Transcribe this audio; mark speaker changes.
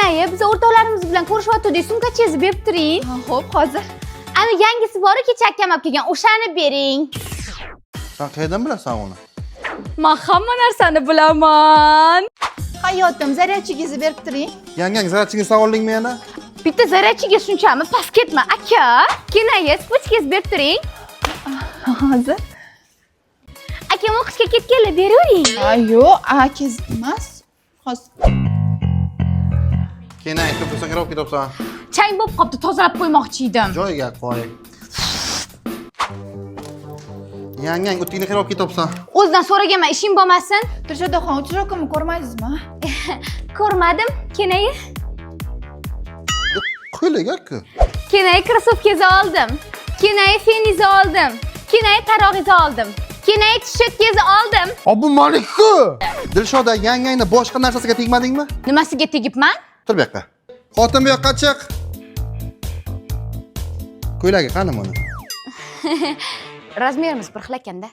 Speaker 1: Kenaya, biz o'rtoqlarimiz bilan ko'rishyapti, sumkachingizni berib turing.
Speaker 2: Xo'p, hozir.
Speaker 1: Ana yangisi bor-ku, kecha akam olib kelgan, o'shani bering.
Speaker 3: Sen qayerdan bilasan uni?
Speaker 2: Men hamma narsani bilaman.
Speaker 4: Hayotim, zaryadchingizni berib turing.
Speaker 3: Yangang zaryadchiga savollingmi yana?
Speaker 1: Bitta zaryadchiga shunchami? Past ketma, aka. Kenaya, sputchingizni berib turing.
Speaker 4: Hozir.
Speaker 1: Akam o'qishga ketganlar, beravering.
Speaker 4: Yo'q, akangiz emas. Hozir.
Speaker 3: Kenay, ko'psan kirib ketibsan.
Speaker 1: Chang bo'lib qopti, tozalab qo'ymoqchi edim.
Speaker 3: Joyiga qo'y. Yangang o'tingni kirib ketibsan.
Speaker 1: O'zidan so'raganman, ishing bo'lmasin.
Speaker 4: Dilshodaxon, uchrokimni ko'rmaysizmi?
Speaker 1: Ko'rmadim, Kenaya.
Speaker 3: Qo'ylaga-ku.
Speaker 1: Kenaya krossovkangizni oldim. Kenaya feningizni oldim. Kenaya tarog'ingizni oldim. Kenaya tishirtkangizni oldim.
Speaker 3: Abu Malikku. Dilshoda yangangni boshqa narsasiga tegmadingmi?
Speaker 1: Nimasiga tegibman?
Speaker 3: Tur bu yoqqa. Xotin bu yoqqa chiq. Ko'ylagi qani buni?
Speaker 1: Razmerimiz bir xil ekanda.